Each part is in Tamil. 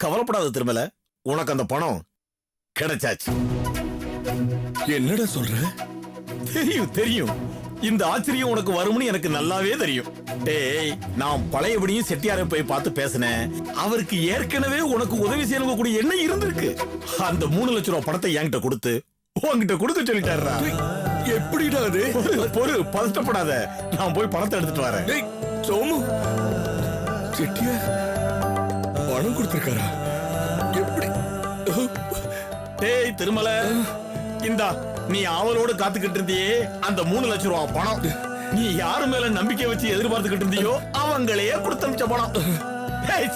கவலைப்படாத திருமல, உனக்கு அந்த பணம் கிடைச்சாச்சு. என்னடா சொல்ற? தெரியும் தெரியும், இந்த ஆச்சரியம் உனக்கு வரும்னு எனக்கு நல்லாவே தெரியும். டேய், நான் பழையபடியும் செட்டியாரை போய் பார்த்து பேசினேன். அவருக்கு ஏற்கனவே உனக்கு உதவி செய்யணும் கூட என்ன இருந்திருக்கு. அந்த 3 லட்சம் ரூபாய் பணத்தை என்கிட்ட கொடுத்து உன்கிட்ட கொடுக்க சொல்லிட்டாரா. எப்படிடா அது? பொறு, பதட்டப்படாத, நான் போய் பணத்தை எடுத்துட்டு வரேன். டேய் சோமு, செட்டியார் பணம் கொடுத்திருக்காரா? எப்படி? டேய் திருமல, இந்தா நீ ஆவலோடு காத்துக்கிட்டு இருந்தியே அந்த 3 லட்சம் ரூபாய் பணம். நீ யாரு மேல நம்பிக்கை வச்சு எதிர்பார்த்துக்கிட்டு இருந்தியோ அவங்களே கொடுத்த பணம்.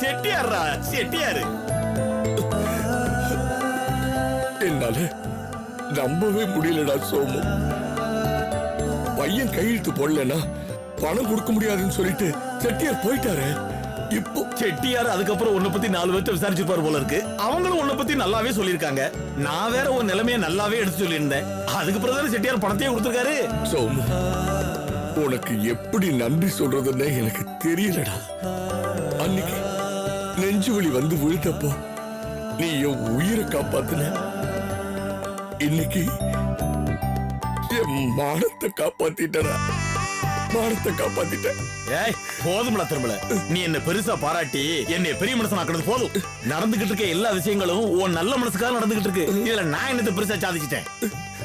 செட்டியாரா, செட்டியாரு. என்னால நம்பவே முடியலடா சோமு. பையன் கையெழுத்து போடலன்னா பணம் கொடுக்க முடியாதுன்னு சொல்லிட்டு செட்டியார் போயிட்டாரு. இப்போ செட்டியார் அதுக்கப்புறம் உன்னை பத்தி 4 பேர்த்த விசாரிச்சிருப்பாரு போல இருக்கு. அவங்களும் உன்னை பத்தி நல்லாவே சொல்லிருக்காங்க. நான் வேற உன் நிலைமையை நல்லாவே எடுத்து சொல்லியிருந்தேன். அதுக்கு பிறகு செட்டியார் பணத்தையே கொடுத்திருக்காரு. சோமு, உனக்கு எப்படி நன்றி சொல்றதுன்னு எனக்கு தெரியலடா. அன்னைக்கு நெஞ்சு வலி வந்து விழுத்தப்போ நீ என் உயிரை காப்பாத்தின. இன்னைக்கு என் மானத்தை காப்பாத்திட்டா. மானத்தை காப்பாத்திட்ட. ஏய் போதும்ல திருமல, நீ என்ன பெருசா பாராட்டி என்னை பெரிய மனுஷன் ஆக்குறது போதும். நடந்துகிட்டு இருக்க எல்லா விஷயங்களும் உன் நல்ல மனசுக்காக நடந்துகிட்டு இருக்கு. இதுல நான் என்னத்தை பெருசா சாதிச்சிட்டேன்?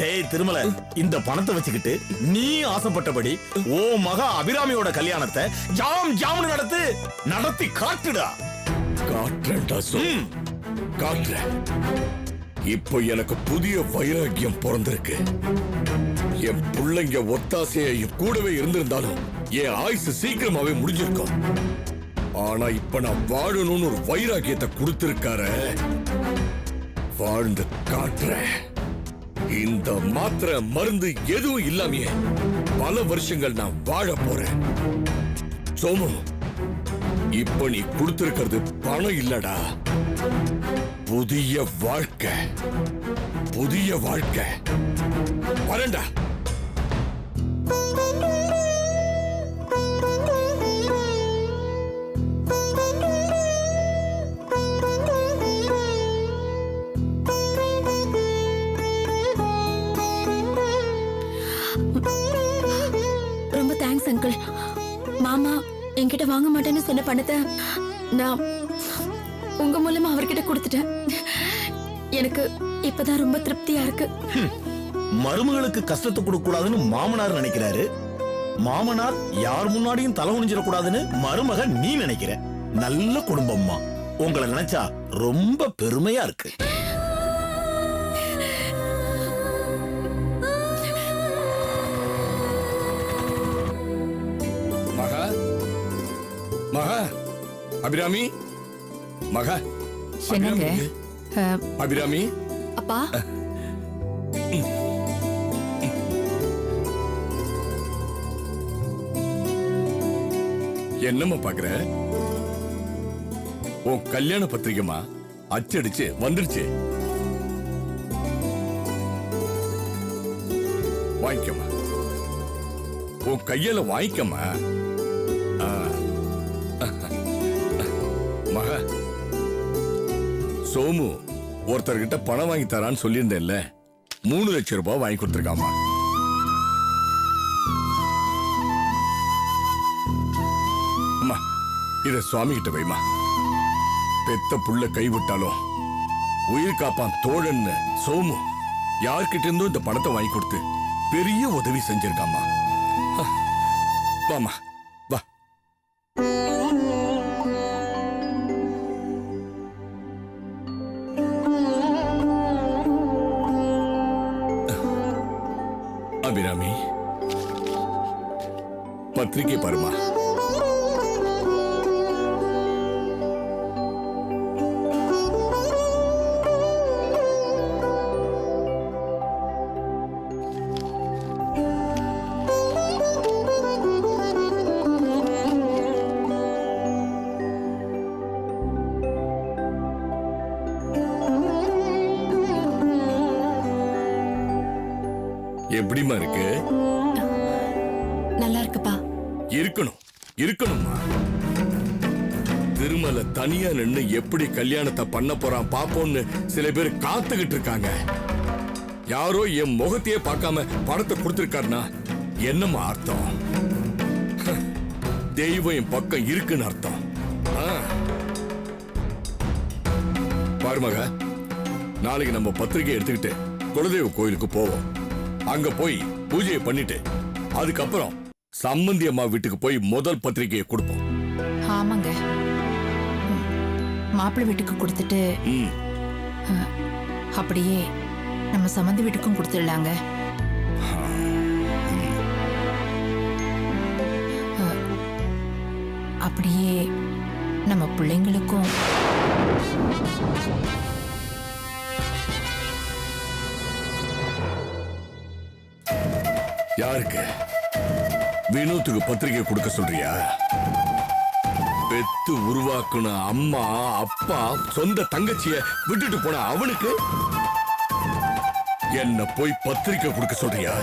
டேய் திருமல, இந்த பணத்தை வச்சுக்கிட்டு நீ ஆசைப்பட்டபடி ஓ மகா அபிராமியோட கல்யாணத்தை ஜாம் ஜாம்னு நடத்தி காட்டுடா. காட்டுறேன்டா சோம், காட்டுறேன். இப்போ எனக்கு புதிய வைராக்கியம் பிறந்திருக்கு. என் பிள்ளைங்க ஒத்தாசைய கூடவே இருந்திருந்தாலும் என் ஆயுசு சீக்கிரமாவே முடிஞ்சிருக்கும். ஆனா இப்ப நான் வாழணும்னு ஒரு வைராக்கியத்தை கொடுத்திருக்கார, வாழ்ந்து காட்டுறேன். இந்த மாத்திரை மருந்து எதுவும் இல்லாமையே பல வருஷங்கள் நான் வாழ போறேன். சோமு, இப்ப நீ கொடுத்திருக்கிறது பணம் இல்லடா, புதிய வாழ்க்கை. புதிய வாழ்க்கை. வரண்டா. ரொம்ப தேங்க்ஸ் அங்கிள். மாமா என்கிட்ட வாங்க மாட்டேன்னு சொன்ன பணத்தை நான் உங்க மூலமா அவர்கிட்ட கொடுத்துட்டேன். எனக்கு இப்பதான் ரொம்ப திருப்தியா இருக்கு. மருமகளுக்கு கஷ்டத்தை கொடுக்க கூடாதுன்னு மாமனார் நினைக்கிறாரு. மாமனார் யார் முன்னாடியும் தலை குனிஞ்சிட கூடாதுன்னு மருமக நீ நினைக்கிற. நல்ல குடும்பம்மா. உங்களை நினைச்சா ரொம்ப பெருமையா இருக்கு. மகா, மகா, அபிராமி, மகா, என்னங்க? அபிராமி. அப்பா, என்னம்மா பாக்குற? உன் கல்யாண பத்திரிகைமா அச்சடிச்சு வந்துருச்சு. வாங்கிக்கம்மா, உன் கையில வாங்கிக்கம்மா. மகா, சோமு ஒருத்தர்கிட்ட பணம் வாங்கி தரான்னு சொல்லியிருந்தேன்ல, 3 லட்சம் ரூபாய் வாங்கி கொடுத்துருக்காமா. அம்மா, இத சுவாமி கிட்ட வைமா. பெத்த புள்ள கைவிட்டாலும் உயிர் காப்பான் தோழன்னு சோமு யார்கிட்ட இருந்தோ இந்த பணத்தை வாங்கி கொடுத்து பெரிய உதவி செஞ்சிருக்காமா. வாமா வா. அபிராமி, பத்திரிகை பாருமா. எப்படிமா இருக்கு? நல்லா இருக்குப்பா. இருக்கணும்மா. திருமலை தனியா நின்னு எப்படி கல்யாணத்தை பண்ண போறான் பாப்போம்னு சில பேர் காத்துக்கிட்டு இருக்காங்க. யாரோ என் முகத்தையே பார்க்காம படத்தை கொடுத்திருக்காருனா என்னம்மா அர்த்தம்? தெய்வம் என் பக்கம் இருக்குன்னு அர்த்தம். பாருமக, நாளைக்கு நம்ம பத்திரிகை எடுத்துக்கிட்டு குலதெய்வ கோயிலுக்கு போவோம். அங்க போய் பூஜையை பண்ணிட்டு அதுக்கப்புறம் சம்பந்தி அம்மா வீட்டுக்கு போய் முதல் பத்திரிகையை கொடுப்போம். ஆமாங்க, மாப்பிள்ளை வீட்டுக்கு கொடுத்துட்டு அப்படியே நம்ம சம்பந்தி வீட்டுக்கும் கொடுத்துடலாங்க. அப்படியே நம்ம பிள்ளைங்களுக்கும் யாருக்கு? வினோத்துக்கு பத்திரிகை கொடுக்க சொல்றியா? பெத்து உருவாக்குன அம்மா அப்பா சொந்த தங்கச்சிய விட்டுட்டு போன அவனுக்கு என்ன போய் பத்திரிகை கொடுக்க சொல்றியா?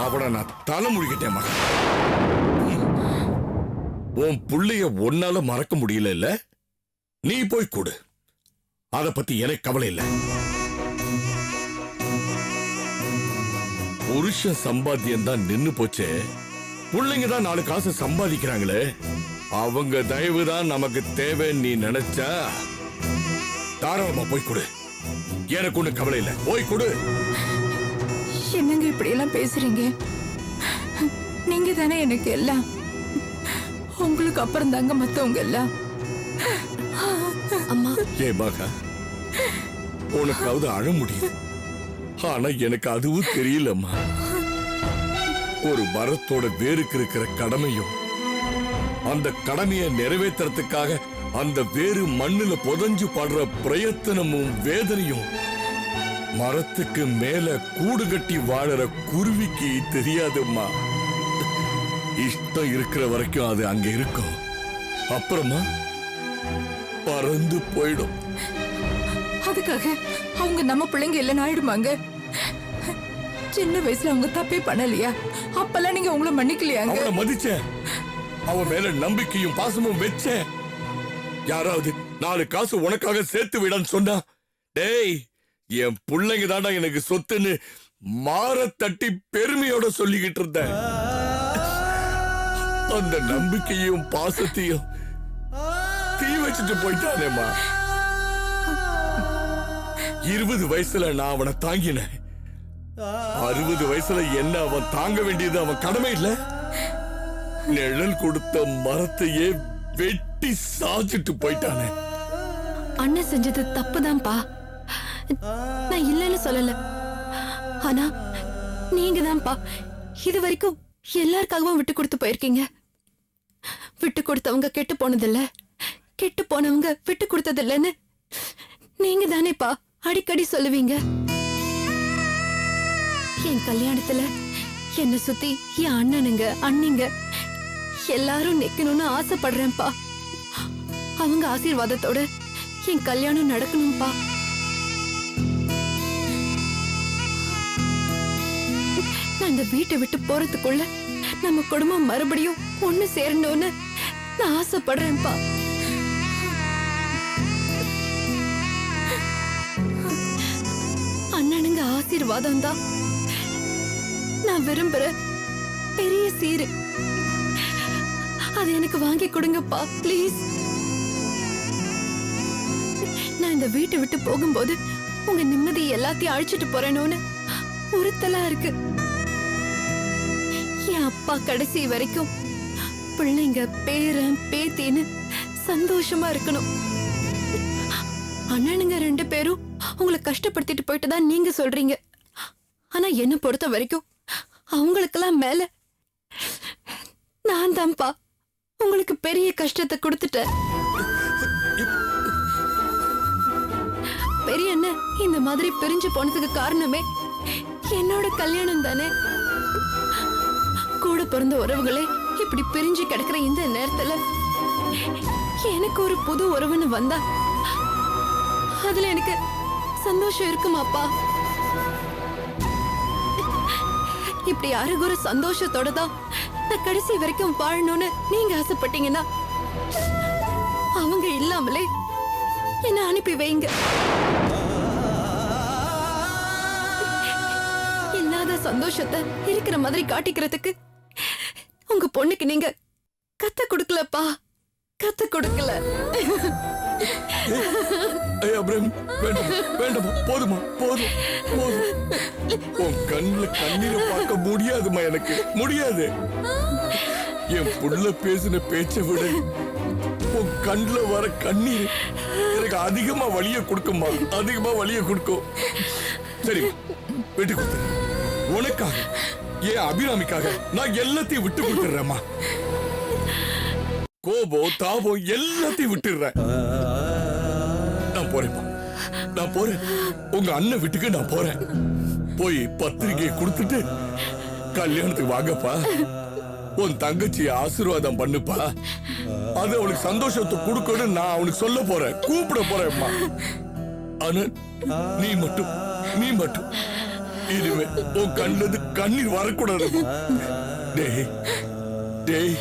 அவனை நான் தலை முடிக்கிட்டேன் மகன். உன் புள்ளைய ஒன்னால மறக்க முடியல இல்ல? நீ போய் கொடு. அத பத்தி எனக்கு கவலை இல்லை. புருஷன் சம்பாத்தியம் தான் நின்னு போச்சே, பிள்ளைங்க தான் 4 காசு சம்பாதிக்கிறாங்களே, அவங்க தயவு தான் நமக்கு தேவைன்னு நீ நினைச்சா தாராளமா போய் கொடு. எனக்கு ஒண்ணு கவலை இல்லை, போய் கொடு. என்னங்க இப்படி எல்லாம் பேசுறீங்க? நீங்க தானே எனக்கு எல்லாம். உங்களுக்கு அப்புறம் தாங்க மத்தவங்க எல்லாம். அம்மா, ஏ மகா, உனக்காவது அழ முடியுது, ஆனா எனக்கு அதுவும் தெரியலம்மா. ஒரு மரத்தோட வேருக்கு இருக்கிற கடமையும் அந்த கடமையை நிறைவேற்றுறதுக்காக அந்த வேறு மண்ணுல புதஞ்சு படுற பிரயத்தனமும் வேதனையும் மரத்துக்கு மேல கூடு கட்டி வாழற குருவிக்கு தெரியாதும்மா. இஷ்டம் இருக்கிற வரைக்கும் அது அங்க இருக்கும், அப்புறமா பறந்து போயிடும். அதுக்காக அவங்க நம்ம பிள்ளைங்க இல்லைன்னு ஆயிடுமாங்க? சின்ன வயசுல அவங்க தப்பே பண்ணலையா? அப்பெல்லாம் நீங்க உங்களை மன்னிக்கலையாங்க? அவளை மதிச்சேன், அவன் மேல நம்பிக்கையும் பாசமும் வச்சேன். யாராவது 4 காசு உனக்காக சேர்த்து விடான்னு சொன்னா, டேய் என் பிள்ளைங்க தாண்டா எனக்கு சொத்துன்னு மாற தட்டி பெருமையோட சொல்லிக்கிட்டு இருந்தேன். அந்த நம்பிக்கையும் பாசத்தையும் தீ வச்சுட்டு போயிட்டானேம்மா. 20 வயசுல நான் அவனை தாங்கினேன், 60 வயசுல என்ன அவன் தாங்க வேண்டியது அவன் கடமை இல்ல? நிழல் கொடுத்த மரத்தையே வெட்டி சாச்சிட்டு போயிட்டானே. அண்ணன் செஞ்சது தப்புதான்ப்பா, நான் இல்லைன்னு சொல்லல. ஆனா நீங்க தான்ப்பா இது வரைக்கும் எல்லாருக்காகவும் விட்டு கொடுத்து போயிருக்கீங்க. விட்டு கொடுத்தவங்க கெட்டு போனதில்ல, கெட்டு போனவங்க விட்டு கொடுத்ததில்லன்னு நீங்க தானேப்பா அடிக்கடி சொல்லுவீங்க. என் கல்யாணத்துல என்ன சுத்தி என் அண்ணனுங்க அண்ணிங்க எல்லாரும் நிக்கணும்னு ஆசைப்படுறேன்ப்பா. அவங்க ஆசீர்வாதத்தோட என் கல்யாணம் நடக்கணும்பா. நான் இந்த வீட்டை விட்டு போறதுக்குள்ள நம்ம குடும்பம் மறுபடியும் ஒண்ணு சேரணும்னு நான் ஆசைப்படுறேன்ப்பா. அண்ணனுங்க ஆசீர்வாதம் தான் நான் விரும்புற பெரிய சீரு. அது எனக்கு வாங்கி கொடுங்கப்பா ப்ளீஸ். நான் இந்த வீட்டை விட்டு போகும்போது உங்க நிம்மதி எல்லாத்தையும் அழிச்சிட்டு போறேனோன்னு உறுத்தலா இருக்கு. அப்பா கடைசி வரைக்கும் பிள்ளைங்க பேரன் பேத்தின்னு சந்தோஷமா இருக்கணும். அண்ணனுங்க 2 பேரும் உங்களை கஷ்டப்படுத்திட்டு போயிட்டு தான் நீங்க சொல்றீங்க. ஆனா என்ன பொறுத்த வரைக்கும் அவங்களுக்கெல்லாம் மேல நான் தான்ப்பா உங்களுக்கு பெரிய கஷ்டத்தை கொடுத்துட்டேன். பெரிய அண்ணன் இந்த மாதிரி பிரிஞ்சு போனதுக்கு காரணமே என்னோட கல்யாணம் தானே. கூட பிறந்த உறவுகளே இப்படி பிரிஞ்சு கிடக்குற இந்த நேரத்துல எனக்கு ஒரு புது உறவுன்னு வந்தா அதுல எனக்கு சந்தோஷம் இருக்குமாப்பா? இப்படி அருகுற சந்தோஷத்தோட தான் நான் கடைசி வரைக்கும் வாழணும்னு நீங்க ஆசைப்பட்டீங்கன்னா அவங்க இல்லாமலே என்ன அனுப்பி வைங்க. இல்லாத சந்தோஷத்தை இருக்கிற மாதிரி காட்டிக்கிறதுக்கு உங்க பொண்ணுக்கு நீங்க கத்த கொடுக்கலப்பா, கத்த கொடுக்கல. அபிராமி வேண்டாம் வேண்டாமா, போதுமா, போதும் போதும். உன் கண்ணுல கண்ணீரை பார்க்க முடியாதுமா, எனக்கு முடியாது. என் புள்ள பேசின பேச்சை விட உன் கண்ணுல வர கண்ணீர் எனக்கு அதிகமா வலிய கொடுக்குமா, அதிகமா வலிய கொடுக்கும். சரி விட்டு கொடுத்து உனக்காக ஏன் அபிராமிக்காக நான் எல்லாத்தையும் விட்டு கொடுத்துறேம்மா. கோபம் தாபம் எல்லாத்தையும் விட்டுடுறேன். நான் போறேன்ப்பா, நான் போறேன். உங்க அண்ணன் வீட்டுக்கு நான் போறேன். போய் பத்திரிகையை கொடுத்துட்டு கல்யாணத்துக்கு வாங்கப்பா. உன் தங்கச்சி ஆசீர்வாதம் பண்ணுப்பா. அது அவளுக்கு சந்தோஷத்தை கொடுக்கணும் நான் அவனுக்கு சொல்ல போறேன், கூப்பிட போறேன்மா. ஆனா நீ மட்டும் இனிமே உன் கண்ணது கண்ணீர் வரக்கூடாது. டேய் டேய்,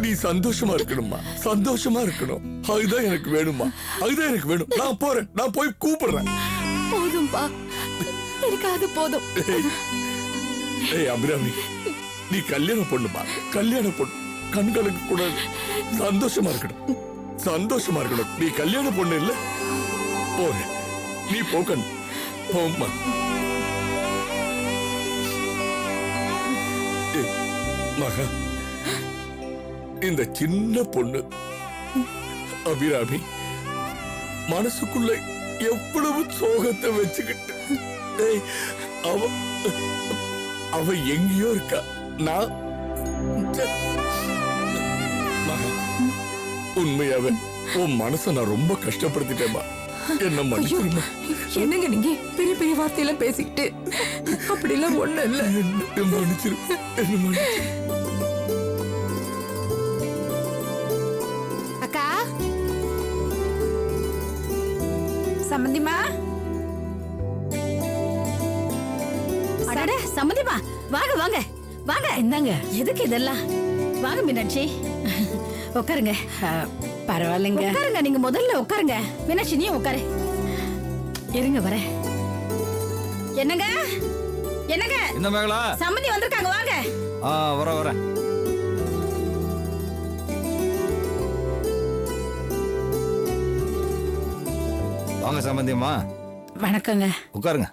நீ சந்தோஷமா இருக்கணும்மா, சந்தோஷமா இருக்கணும். அதுதான் எனக்கு வேணுமா, அதுதான் எனக்கு வேணும். நான் போறேன், நான் போய் கூப்பிடுறேன். போதும்பா, எனக்கு அது போதும். ஏய் அபிராமி, நீ கல்யாணம் பொண்ணுமா, கல்யாணம் பொண்ணு. கண்களுக்கு கூட சந்தோஷமா இருக்கணும், சந்தோஷமா இருக்கணும். நீ கல்யாண பொண்ணு இல்ல, போற. நீ போக்கணும், போம்மா. மகா, இந்த சின்ன பொண்ணு அபிராமி மனசுக்குள்ள எவ்வளவு சோகத்தை வச்சுக்கிட்டு அவ எங்கேயோ இருக்கா. நான் மகா, உண்மையாவே உன் மனச நான் ரொம்ப கஷ்டப்படுத்திட்டேமா, என்ன மன்னிச்சிருமா. என்னங்க நீங்க பெரிய பெரிய வார்த்தையெல்லாம் பேசிக்கிட்டு? அப்படிலாம் ஒண்ணு இல்ல. என்ன மன்னிச்சிரு, என்ன மன்னிச்சிரு. அக்கா, சம்பந்திமா, அடட சம்மதிமா, வாங்க வாங்க வாங்க. என்னங்க எதுக்கு இதெல்லாம்? வாங்க மீனாட்சி, உட்காருங்க. பரவாயில்லைங்க. உட்காருங்க, நீங்க முதல்ல உட்காருங்க. மீனாட்சி நீயும் உட்காரு. இருங்க வர. என்னங்க என்னங்க, என்ன மேகலா? சம்மந்தி வந்திருக்காங்க, வாங்க. வர வாங்க சம்பந்தியம்மா. வணக்கங்க. உட்காருங்க.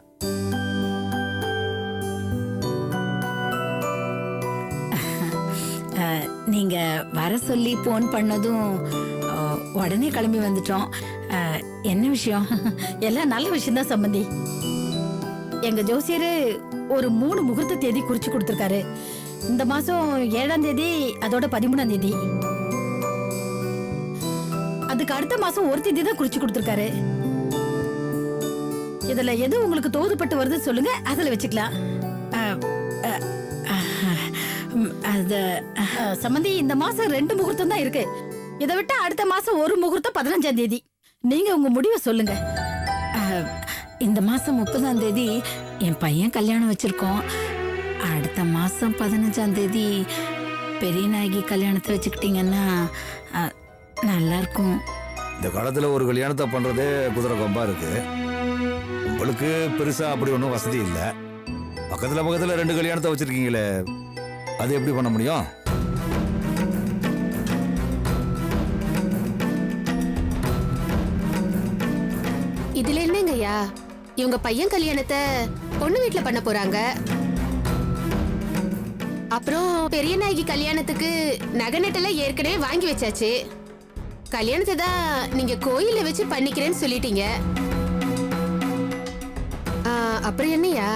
நீங்க வர சொல்லி போன் பண்ணதும் உடனே கிளம்பி வந்துட்டோம். என்ன விஷயம்? எல்லாம் நல்ல விஷயம் தான் சம்மந்தி. எங்க ஜோசியரு ஒரு 3 முகூர்த்த தேதி குறிச்சு கொடுத்திருக்காரு. இந்த மாசம் 7ஆம் தேதி, அதோட 13ஆம் தேதி. அதுக்கு அடுத்த மாசம் 1 தேதி தான் குறிச்சு கொடுத்திருக்காரு. இதுல எது உங்களுக்கு தோதுப்பட்டு வருது சொல்லுங்க, அதுல வச்சுக்கலாம். அது சம்மந்தி, இந்த மாசம் 2 முகூர்த்தம் தான் இருக்கு. இதை விட்டா அடுத்த மாசம் 1 முகூர்த்தம் 15ஆம் தேதி. நீங்க உங்க முடிவை சொல்லுங்க. இந்த மாசம் 30ஆம் தேதி என் பையன் கல்யாணம் வச்சிருக்கோம். அடுத்த மாசம் 15ஆம் தேதி பெரிய நாயகி கல்யாணத்தை வச்சுக்கிட்டீங்கன்னா நல்லா இருக்கும். இந்த காலத்துல ஒரு கல்யாணத்தை பண்றதே குதிரை கொம்பா இருக்கு. உங்களுக்கு பெருசா அப்படி ஒன்றும் வசதி இல்லை. பக்கத்துல 2 கல்யாணத்தை வச்சிருக்கீங்களே, அது எப்படி பண்ண முடியும்? இதுல என்னங்கய்யா, இவங்க பையன் கல்யாணத்தை பொண்ணு வீட்டுல பண்ண போறாங்க. அப்புறம் பெரிய நாயகி கல்யாணத்துக்கு நகை நட்டெல்லாம் ஏற்கனவே வாங்கி வச்சாச்சு. கல்யாணத்தை தான் நீங்க கோயில்ல வச்சு பண்ணிக்கிறேன்னு சொல்லிட்டீங்க. அப்புறம் என்னையா?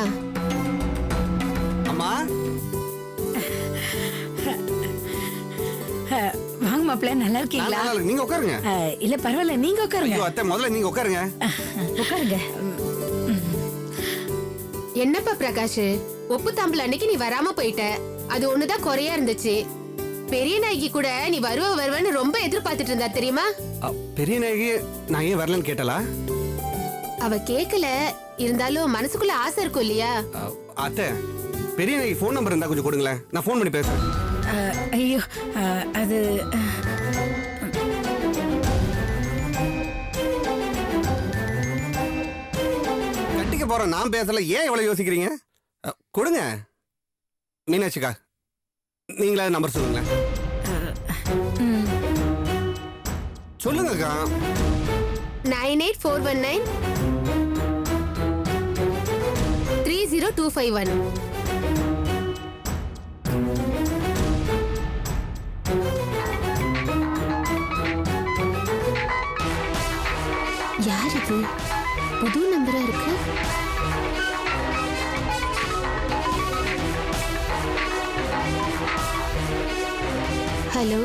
அம்மா வாங்க மாப்பிள்ள, நல்லா இருக்கீங்களா? நீங்க உட்காருங்க. இல்ல பரவாயில்ல, நீங்க உட்காருங்க. ஐயோ அத்தை, முதல்ல நீங்க உட்காருங்க. உட்காருங்க. என்னப்பா பிரகாஷ், ஒப்பு தாம்பல் அன்னைக்கு நீ வராம போயிட்ட. அது ஒண்ணுதான் குறையா இருந்துச்சு. பெரிய நாயகி கூட நீ வருவன்னு ரொம்ப எதிர்பார்த்துட்டு இருந்தா தெரியுமா? பெரிய நாயகி நான் ஏன் வரலன்னு கேட்டலா? அவ கேக்கல, இருந்தாலும் மனசுக்குள்ள ஆசை இருக்கும் இல்லையா? அத்தை, பெரிய நாயகி ஃபோன் நம்பர் இருந்தா கொஞ்சம் கொடுங்களேன், நான் ஃபோன் பண்ணி பேசுறேன். ஐயோ அது கட்டிக்க போற நான் பேசல, ஏன் இவ்வளவு யோசிக்கிறீங்க? கொடுங்க மீனாட்சிக்கா, நீங்களே நம்பர் சொல்லுங்களேன். சொல்லுங்கக்கா. 98419 30251. யார் இது? புது நம்பரா இருக்கு. ஹலோ,